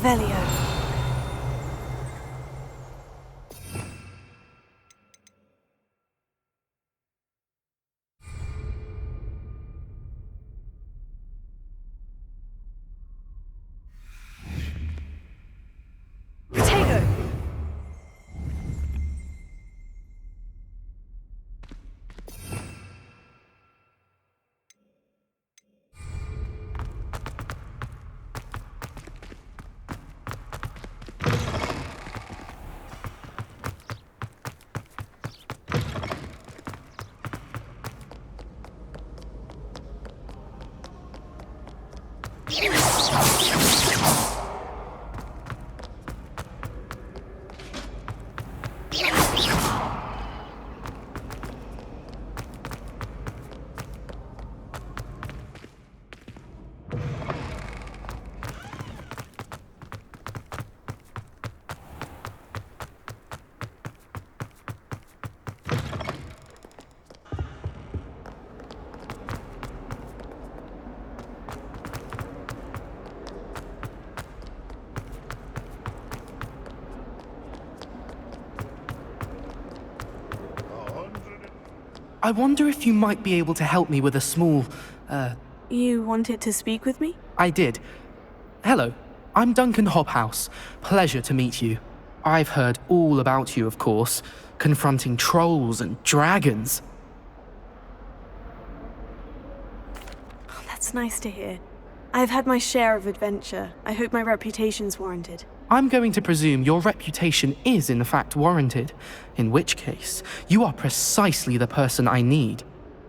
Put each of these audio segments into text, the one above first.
Revelio. Potato! I wonder if you might be able to help me with a small, You wanted to speak with me? I did. Hello, I'm Duncan Hobhouse. Pleasure to meet you. I've heard all about you, of course, confronting trolls and dragons. Oh, that's nice to hear. I've had my share of adventure. I hope my reputation's warranted. I'm going to presume your reputation is in fact warranted, in which case, you are precisely the person I need.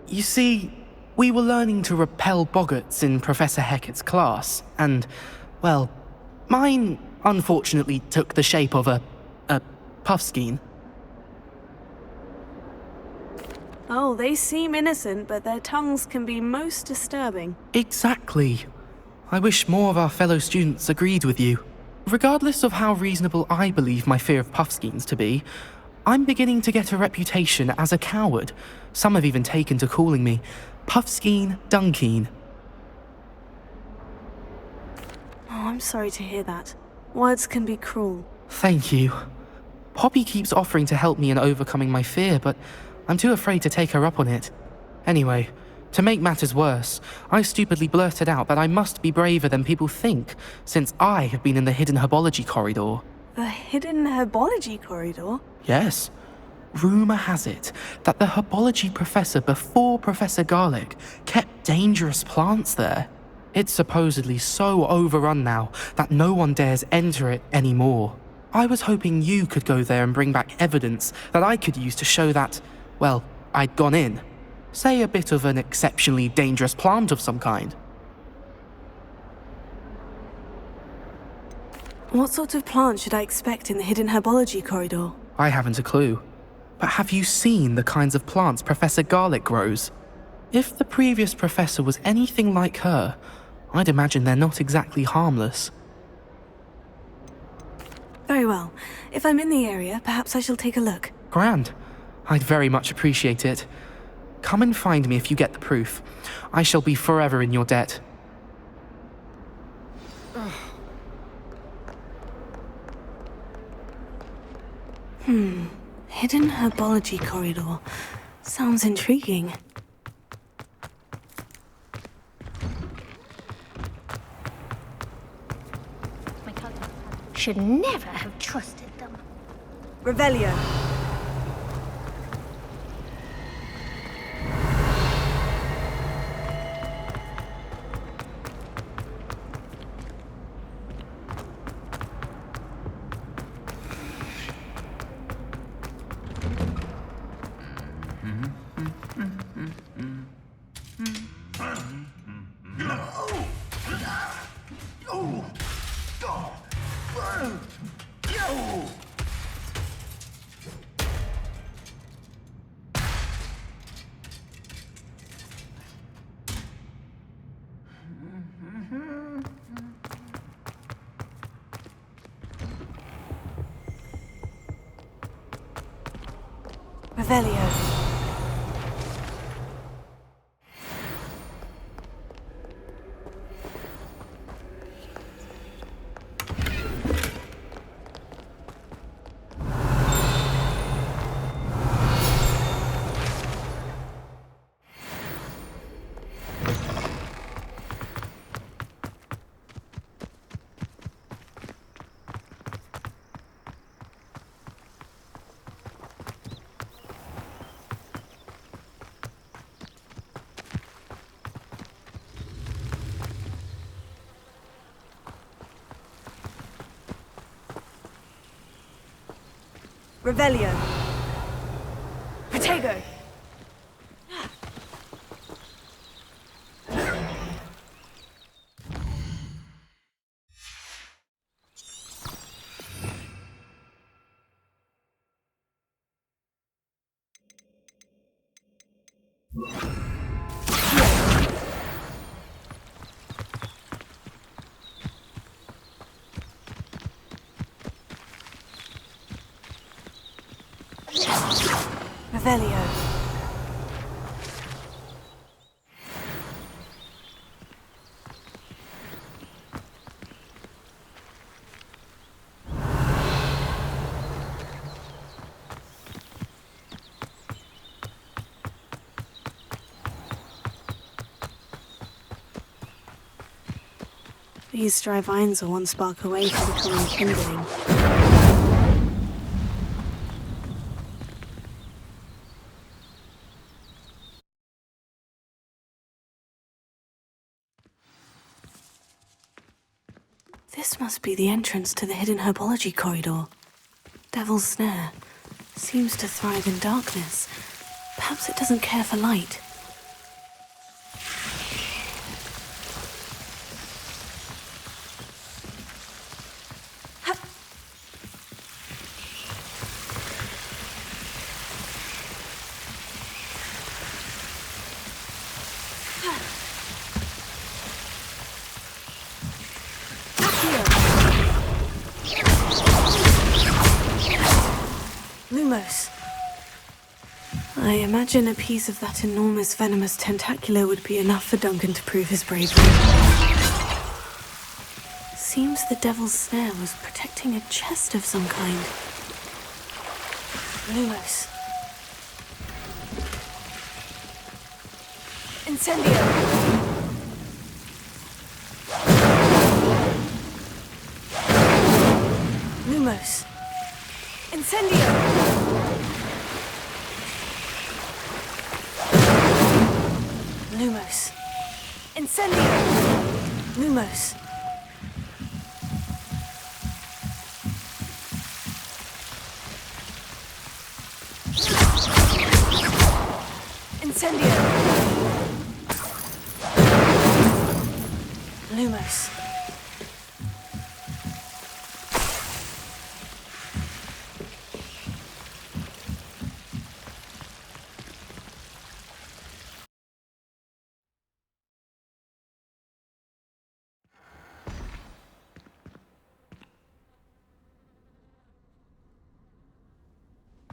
You see, we were learning to repel boggarts in Professor Hecat's class, and, well, mine unfortunately took the shape of a puffskein. Oh, they seem innocent, but their tongues can be most disturbing. Exactly. I wish more of our fellow students agreed with you. Regardless of how reasonable I believe my fear of puffskeins to be, I'm beginning to get a reputation as a coward. Some have even taken to calling me Puffskeen Dunkeen. Oh, I'm sorry to hear that. Words can be cruel. Thank you. Poppy keeps offering to help me in overcoming my fear, but I'm too afraid to take her up on it. Anyway, to make matters worse, I stupidly blurted out that I must be braver than people think, since I have been in the hidden herbology corridor. The hidden herbology corridor? Yes. Rumour has it that the herbology professor before Professor Garlic kept dangerous plants there. It's supposedly so overrun now that no one dares enter it anymore. I was hoping you could go there and bring back evidence that I could use to show that, well, I'd gone in. Say a bit of an exceptionally dangerous plant of some kind. What sort of plant should I expect in the hidden herbology corridor? I haven't a clue. But have you seen the kinds of plants Professor Garlic grows? If the previous professor was anything like her, I'd imagine they're not exactly harmless. Very well. If I'm in the area, perhaps I shall take a look. Grand. I'd very much appreciate it. Come and find me if you get the proof. I shall be forever in your debt. Hidden herbology corridor. Sounds intriguing. My cousin should never have trusted them. Revelio. Revelio. Revelio. Protego. Revelio. These dry vines are one spark away from becoming kindling. This must be the entrance to the hidden herbology corridor. Devil's Snare seems to thrive in darkness. Perhaps it doesn't care for light. Lumos. I imagine a piece of that enormous venomous tentacular would be enough for Duncan to prove his bravery. Seems the Devil's Snare was protecting a chest of some kind. Lumos. Incendio! Lumos. Incendio! Lumos. Incendio! Lumos. Incendio! Lumos.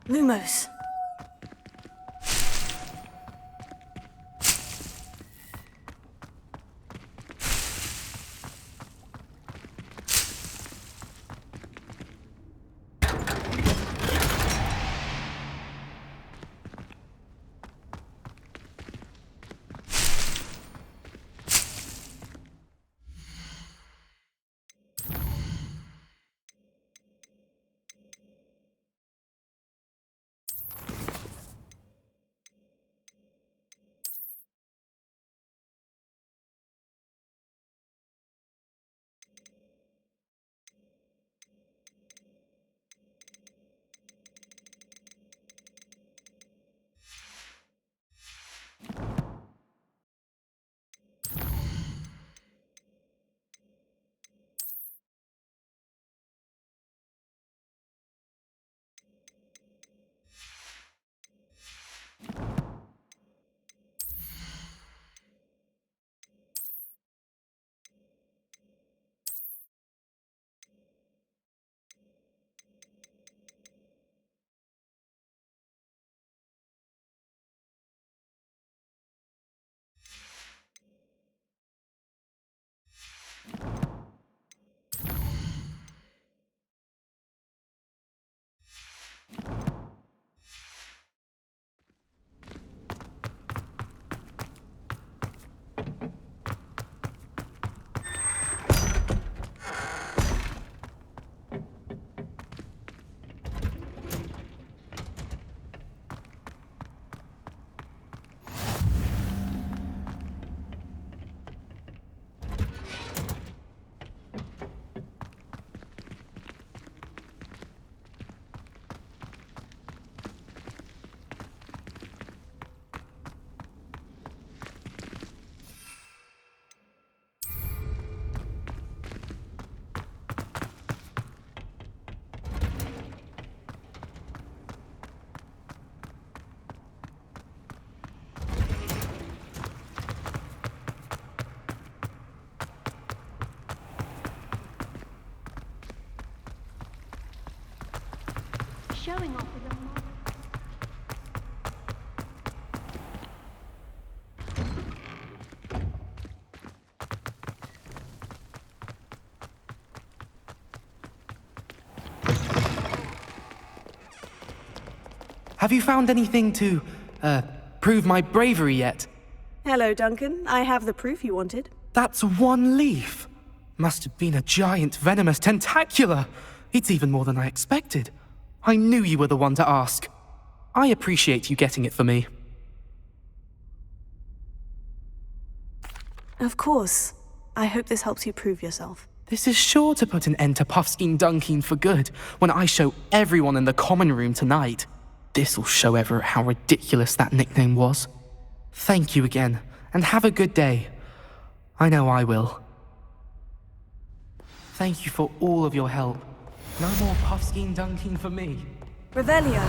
Lumos. Have you found anything to, prove my bravery yet? Hello, Duncan. I have the proof you wanted. That's one leaf. Must have been a giant venomous tentacula. It's even more than I expected. I knew you were the one to ask. I appreciate you getting it for me. Of course. I hope this helps you prove yourself. This is sure to put an end to Puffskein Dunkeen for good when I show everyone in the common room tonight. This'll show Everett how ridiculous that nickname was. Thank you again, and have a good day. I know I will. Thank you for all of your help. No more Puffskein Dunkeen for me. Revelio.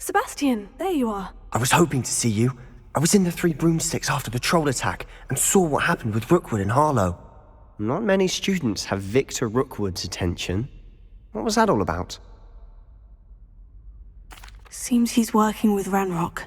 Sebastian, there you are. I was hoping to see you. I was in the Three Broomsticks after the troll attack and saw what happened with Rookwood and Harlow. Not many students have Victor Rookwood's attention. What was that all about? Seems he's working with Ranrock.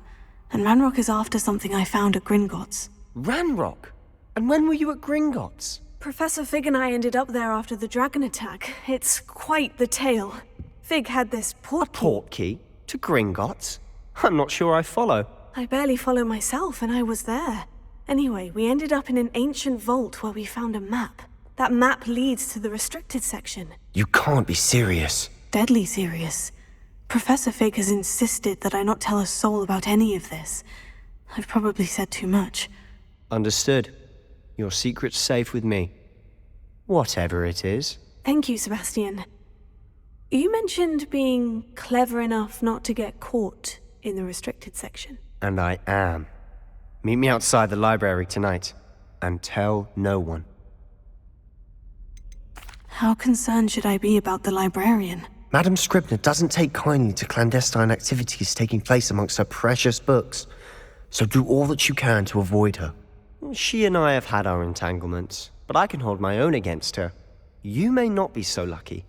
And Ranrock is after something I found at Gringotts. Ranrock? And when were you at Gringotts? Professor Fig and I ended up there after the dragon attack. It's quite the tale. Fig had this A portkey? To Gringotts? I'm not sure I follow. I barely follow myself, and I was there. Anyway, we ended up in an ancient vault where we found a map. That map leads to the restricted section. You can't be serious. Deadly serious. Professor Fig has insisted that I not tell a soul about any of this. I've probably said too much. Understood. Your secret's safe with me. Whatever it is. Thank you, Sebastian. You mentioned being clever enough not to get caught in the restricted section. And I am. Meet me outside the library tonight, and tell no one. How concerned should I be about the librarian? Madam Scribner doesn't take kindly to clandestine activities taking place amongst her precious books, so do all that you can to avoid her. She and I have had our entanglements, but I can hold my own against her. You may not be so lucky.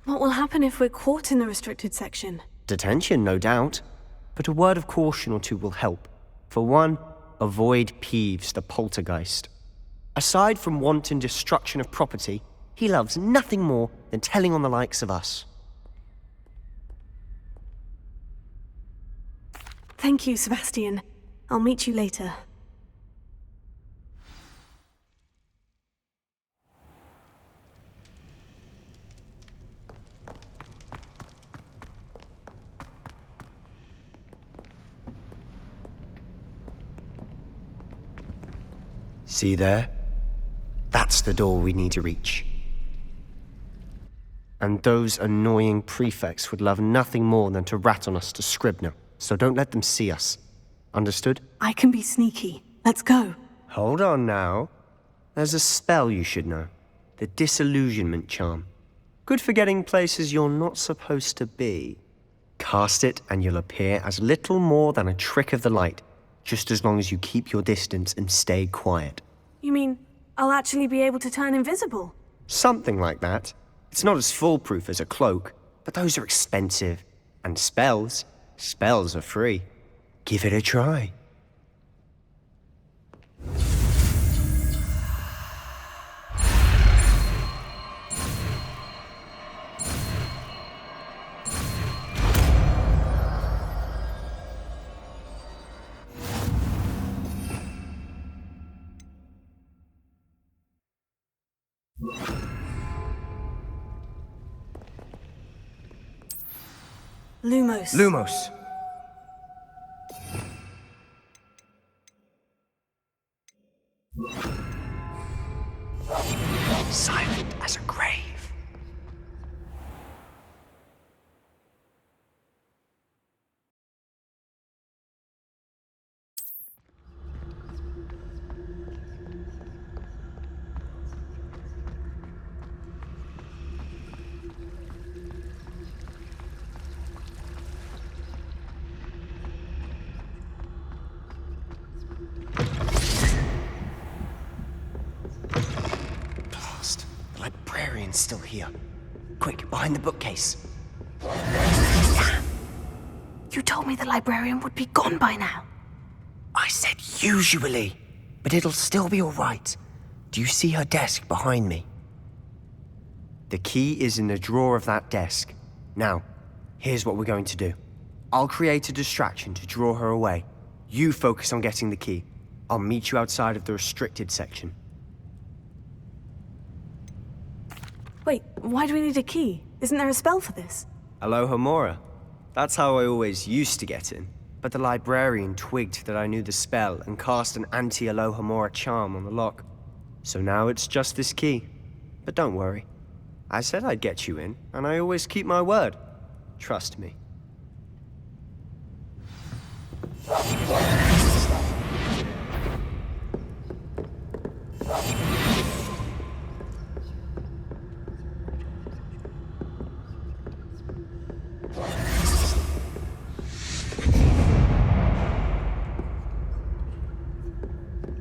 What will happen if we're caught in the restricted section? Detention, no doubt, but a word of caution or two will help. For one, avoid Peeves, the poltergeist. Aside from wanton destruction of property, he loves nothing more than telling on the likes of us. Thank you, Sebastian. I'll meet you later. See there? That's the door we need to reach. And those annoying prefects would love nothing more than to rat on us to Scribner, so don't let them see us. Understood? I can be sneaky. Let's go. Hold on now. There's a spell you should know. The Disillusionment Charm. Good for getting places you're not supposed to be. Cast it and you'll appear as little more than a trick of the light, just as long as you keep your distance and stay quiet. You mean I'll actually be able to turn invisible? Something like that. It's not as foolproof as a cloak, but those are expensive. And spells are free. Give it a try. Lumos. Lumos. silent as a grave. Blast. The librarian's still here. Quick, behind the bookcase. You told me the librarian would be gone by now. I said usually, but it'll still be all right. Do you see her desk behind me? The key is in the drawer of that desk. Now, here's what we're going to do. I'll create a distraction to draw her away. You focus on getting the key. I'll meet you outside of the restricted section. Wait, why do we need a key? Isn't there a spell for this? Alohomora. That's how I always used to get in. But the librarian twigged that I knew the spell and cast an anti-Alohomora charm on the lock. So now it's just this key. But don't worry. I said I'd get you in, and I always keep my word. Trust me.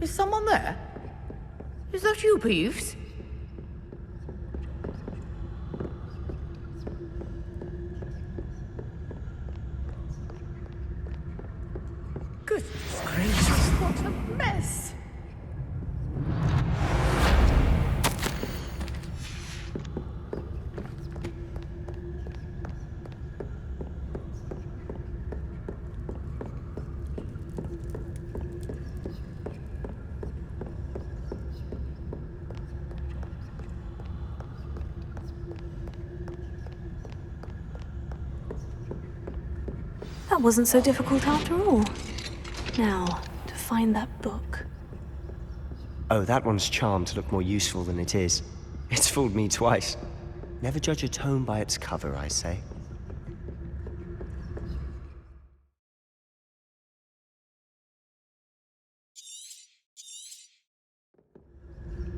Is someone there? Is that you, Peeves? Goodness gracious, what a mess! That wasn't so difficult after all. Now, to find that book. Oh, that one's charmed to look more useful than it is. It's fooled me twice. Never judge a tome by its cover, I say.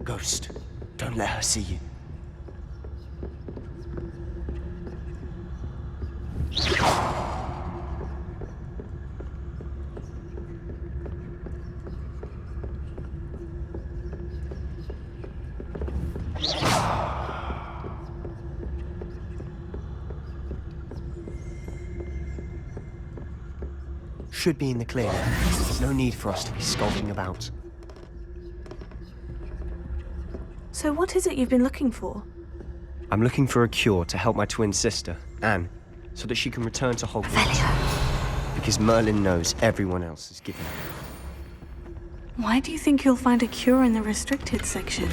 Ghost, don't let her see you. Should be in the clear. No need for us to be skulking about. So what is it you've been looking for? I'm looking for a cure to help my twin sister, Anne, so that she can return to Hogwarts. Because Merlin knows everyone else is giving up. Why do you think you'll find a cure in the restricted section?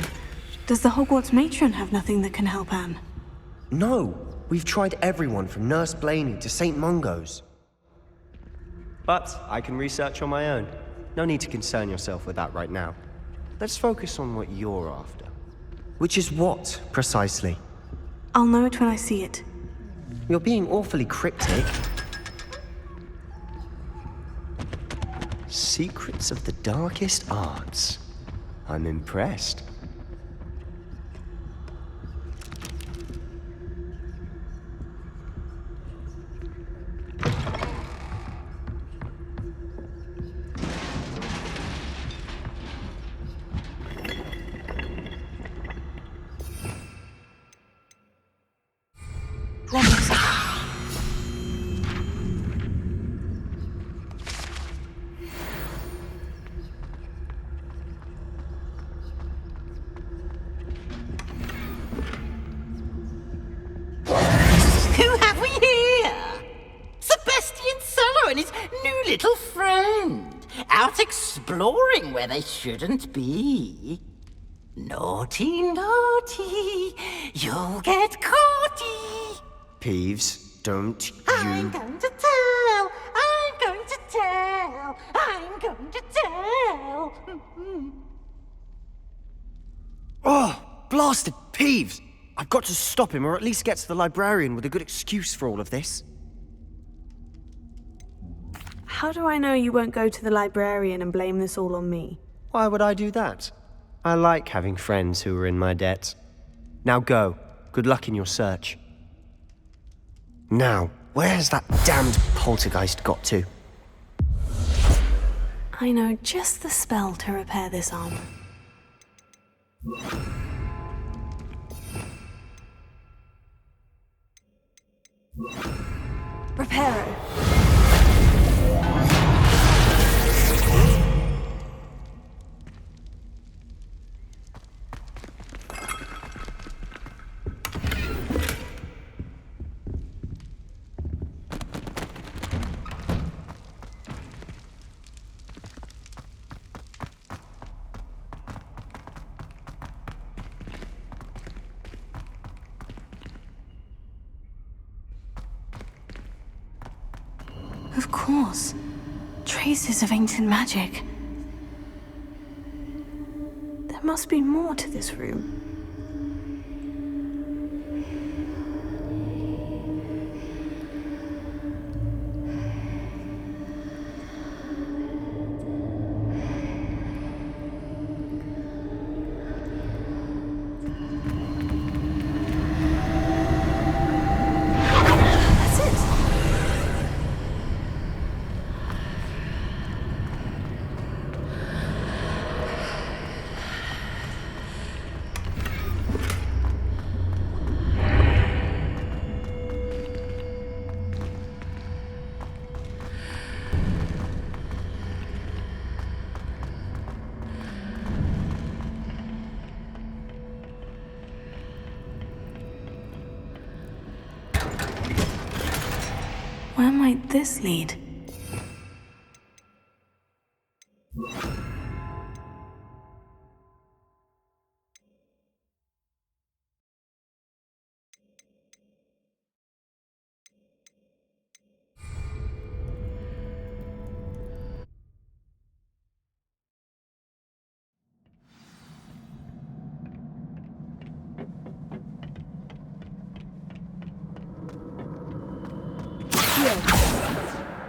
Does the Hogwarts matron have nothing that can help Anne? No! We've tried everyone from Nurse Blaney to St. Mungo's. But I can research on my own. No need to concern yourself with that right now. Let's focus on what you're after. Which is what, precisely? I'll know it when I see it. You're being awfully cryptic. Secrets of the darkest arts. I'm impressed. Let me see. Who have we here? Sebastian Cello and his new little friend, out exploring where they shouldn't be. Naughty, naughty, you'll get caughty. Peeves, don't I'm you... going to tell, I'm going to tell, I'm going to tell. Oh! blasted Peeves! I've got to stop him, or at least get to the librarian with a good excuse for all of this. How do I know you won't go to the librarian and blame this all on me? Why would I do that? I like having friends who are in my debt. Now go. Good luck in your search. Now, where's that damned poltergeist got to? I know just the spell to repair this armor. Reparo. Of course. Traces of ancient magic. There must be more to this room. That's it. Where might this lead?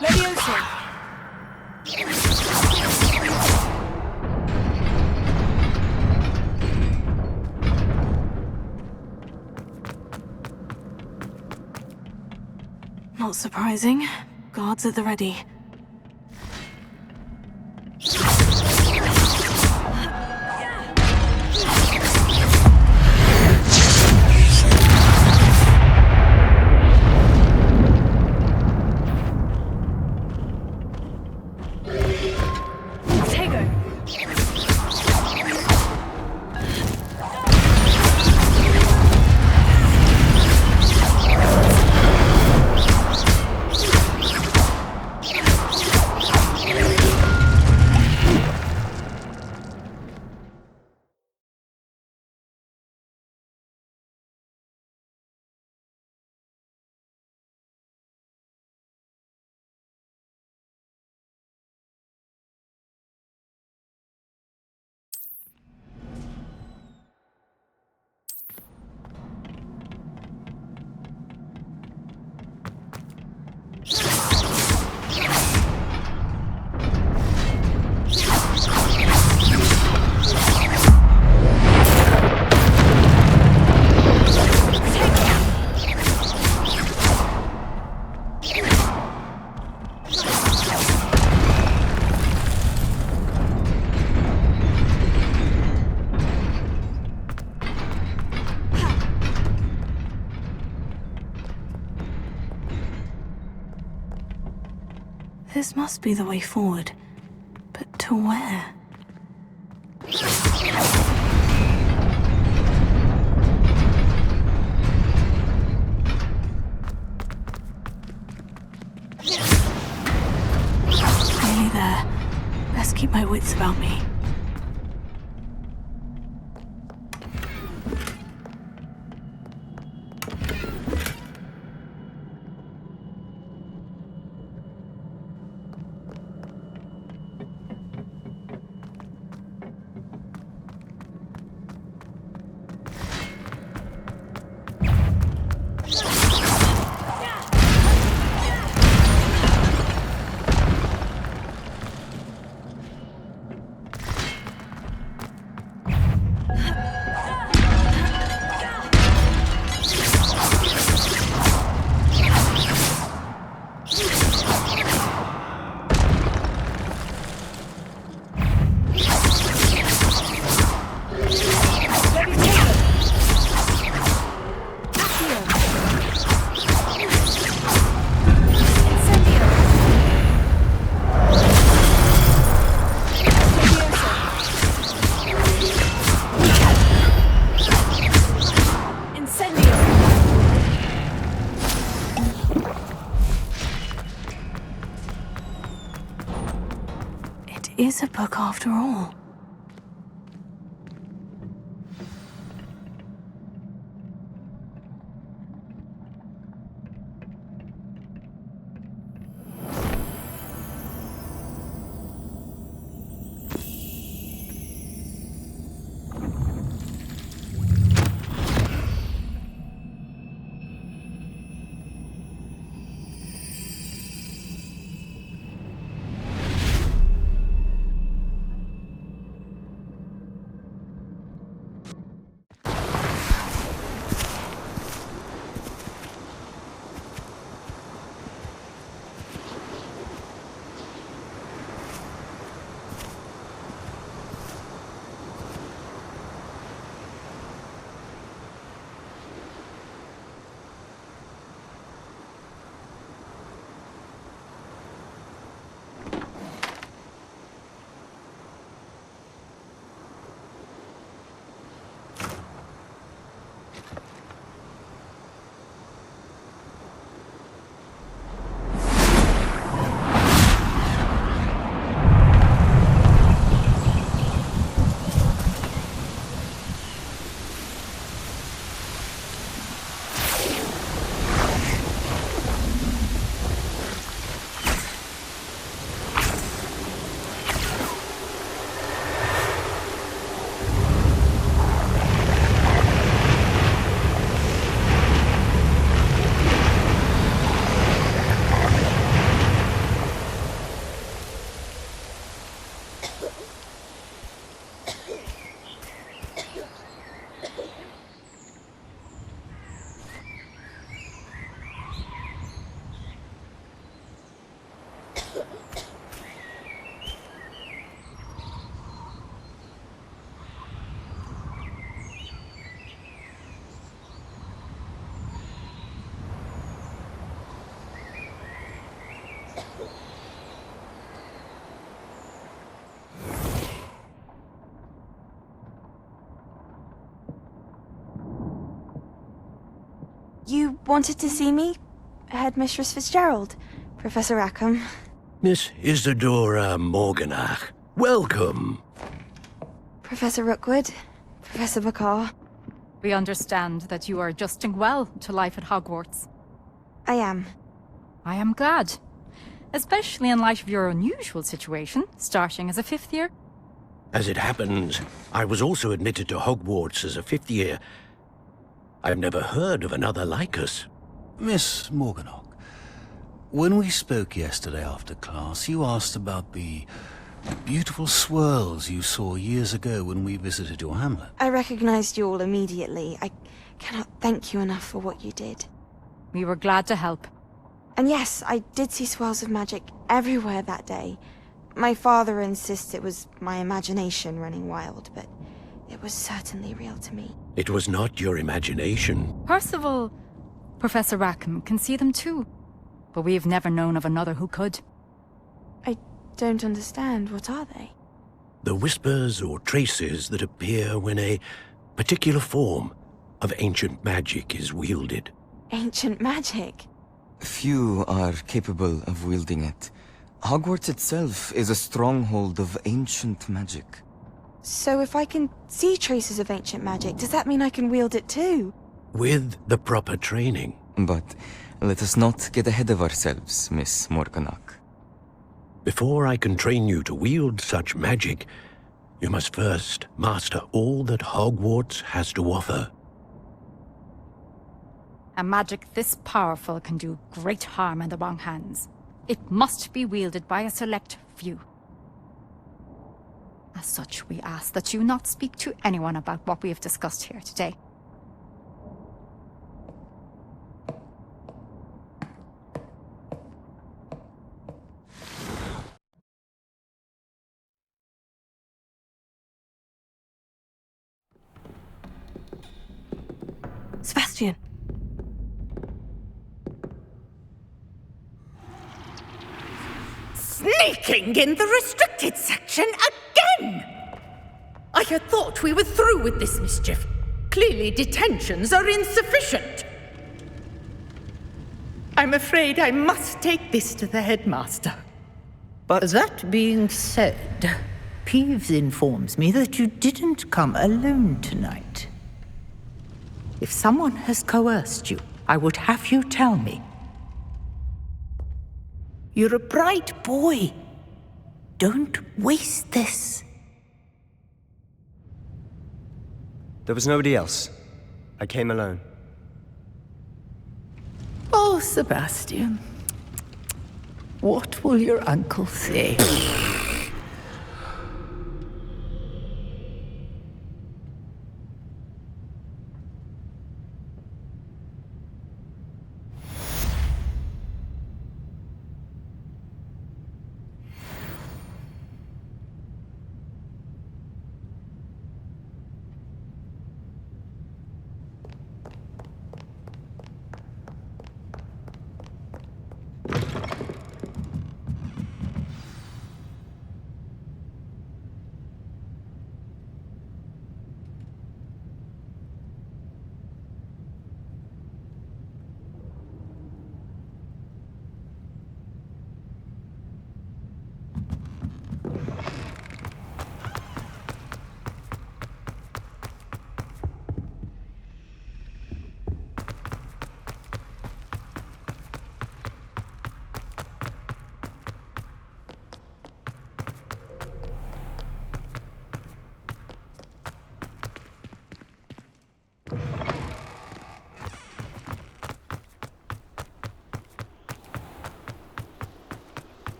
Leviosa! Not surprising. Guards at the ready. This must be the way forward. But to where? Nearly there. Best keep my wits about me. is a book after all. You wanted to see me? Headmistress Fitzgerald? Professor Rackham? Miss Isadora Morganach, welcome. Professor Rookwood? Professor McCaw? We understand that you are adjusting well to life at Hogwarts. I am. I am glad. Especially in light of your unusual situation, starting as a fifth year. As it happens, I was also admitted to Hogwarts as a fifth year. I've never heard of another like us. Miss Morganach, when we spoke yesterday after class, you asked about the beautiful swirls you saw years ago when we visited your hamlet. I recognized you all immediately. I cannot thank you enough for what you did. We were glad to help. And yes, I did see swirls of magic everywhere that day. My father insists it was my imagination running wild, but it was certainly real to me. It was not your imagination. Percival, Professor Rackham can see them too. But we have never known of another who could. I don't understand. What are they? The whispers or traces that appear when a particular form of ancient magic is wielded. Ancient magic? Few are capable of wielding it. Hogwarts itself is a stronghold of ancient magic. So if I can see traces of ancient magic, does that mean I can wield it too? With the proper training. But let us not get ahead of ourselves, Miss Morganach. Before I can train you to wield such magic, you must first master all that Hogwarts has to offer. A magic this powerful can do great harm in the wrong hands. It must be wielded by a select few. As such, we ask that you not speak to anyone about what we have discussed here today. Sebastian! Sneaking in the restricted section again! I had thought we were through with this mischief. Clearly detentions are insufficient. I'm afraid I must take this to the headmaster. But That being said, Peeves informs me that you didn't come alone tonight. If someone has coerced you, I would have you tell me. You're a bright boy. Don't waste this. there was nobody else. I came alone. Oh, Sebastian. What will your uncle say?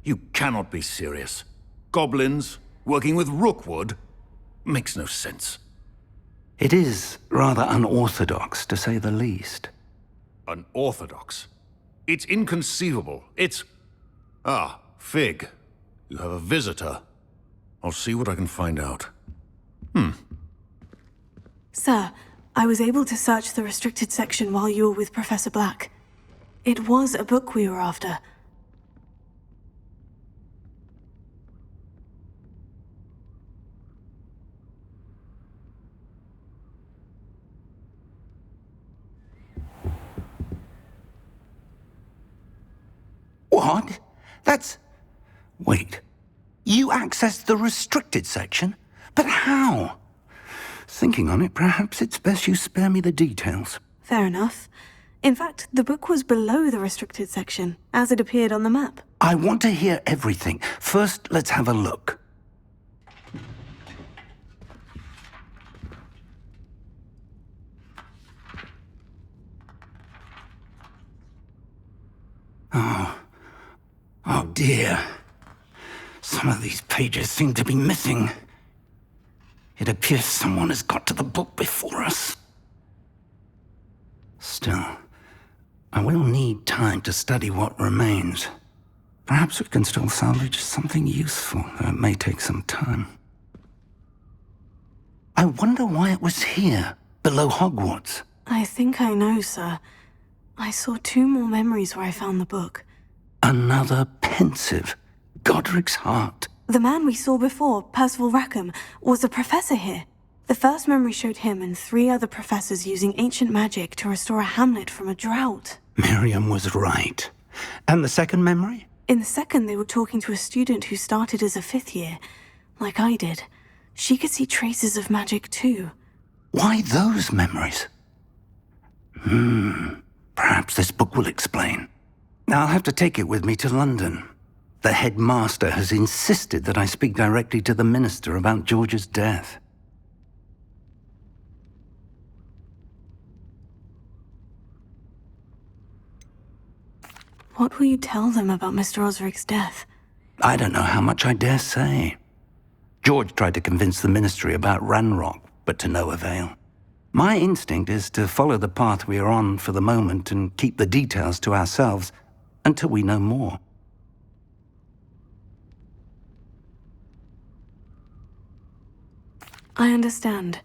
You cannot be serious. Goblins working with Rookwood? Makes no sense. It is rather unorthodox, to say the least. Unorthodox? It's inconceivable. It's... Ah, Fig. You have a visitor. I'll see what I can find out. Sir, I was able to search the restricted section while you were with Professor Black. It was a book we were after. What? That's... Wait. You accessed the restricted section? But how? Thinking on it, perhaps it's best you spare me the details. Fair enough. In fact, the book was below the restricted section, as it appeared on the map. I want to hear everything. First, let's have a look. Oh dear. Some of these pages seem to be missing. It appears someone has got to the book before us. Still, I will need time to study what remains. Perhaps we can still salvage something useful, though it may take some time. I wonder why it was here, below Hogwarts. I think I know, sir. I saw 2 more memories where I found the book. Another pensive. Godric's heart. The man we saw before, Percival Rackham, was a professor here. The first memory showed him and 3 other professors using ancient magic to restore a hamlet from a drought. Miriam was right. And the second memory? In the second, they were talking to a student who started as a 5th year, like I did. She could see traces of magic too. Why those memories? Perhaps this book will explain. I'll have to take it with me to London. The headmaster has insisted that I speak directly to the minister about George's death. What will you tell them about Mr. Osric's death? I don't know how much I dare say. George tried to convince the ministry about Ranrock, but to no avail. My instinct is to follow the path we are on for the moment and keep the details to ourselves until we know more. I understand.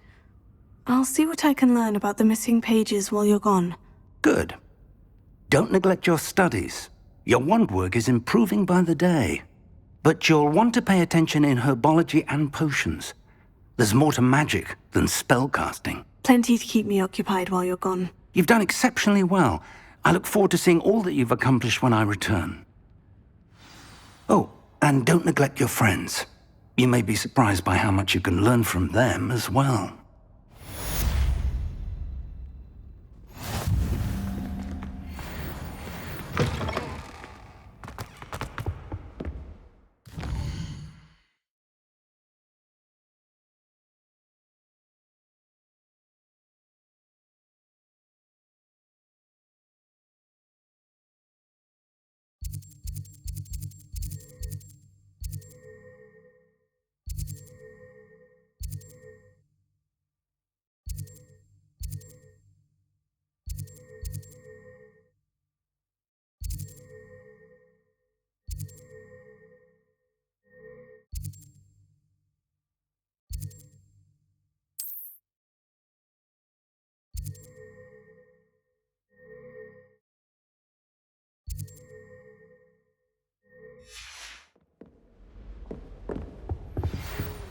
I'll see what I can learn about the missing pages while you're gone. Good. Don't neglect your studies. Your wand work is improving by the day. But you'll want to pay attention in herbology and potions. There's more to magic than spellcasting. Plenty to keep me occupied while you're gone. You've done exceptionally well. I look forward to seeing all that you've accomplished when I return. Oh, and don't neglect your friends. You may be surprised by how much you can learn from them as well.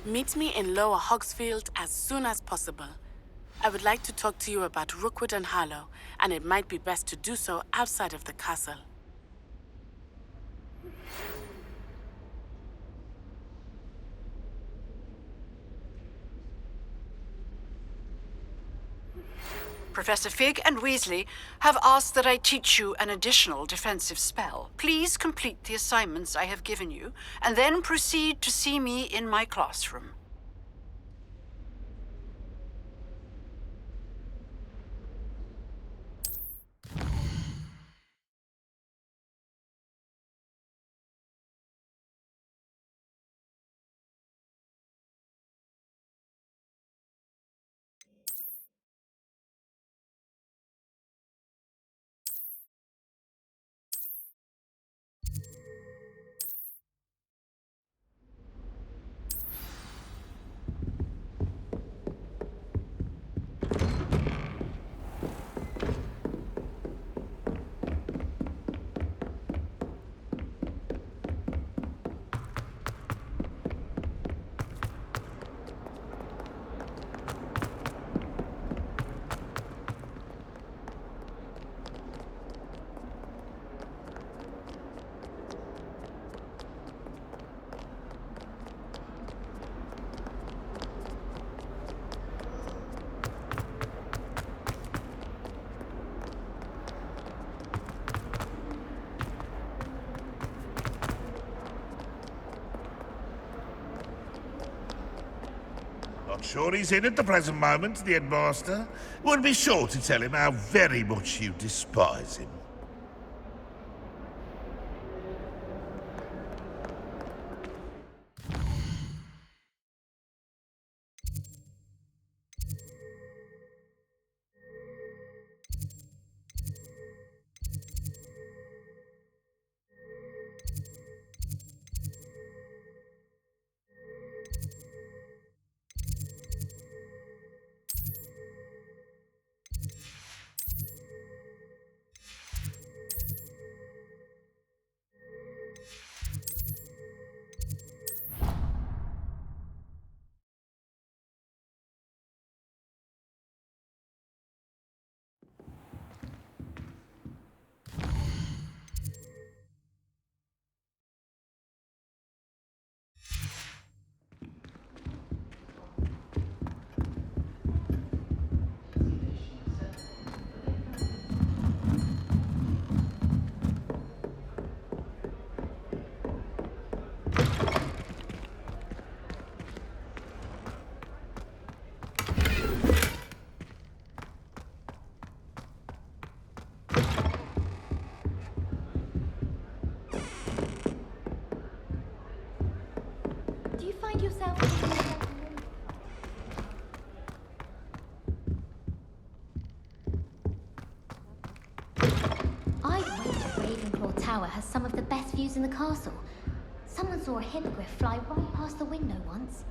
Meet me in Lower Hogsfield as soon as possible. I would like to talk to you about Rookwood and Harlow, and it might be best to do so outside of the castle. Professor Fig and Weasley have asked that I teach you an additional defensive spell. Please complete the assignments I have given you, and then proceed to see me in my classroom. Not sure he's in at the present moment, the headmaster. Would be sure to tell him how very much you despise him. tower has some of the best views in the castle. Someone saw a hippogriff fly right past the window once.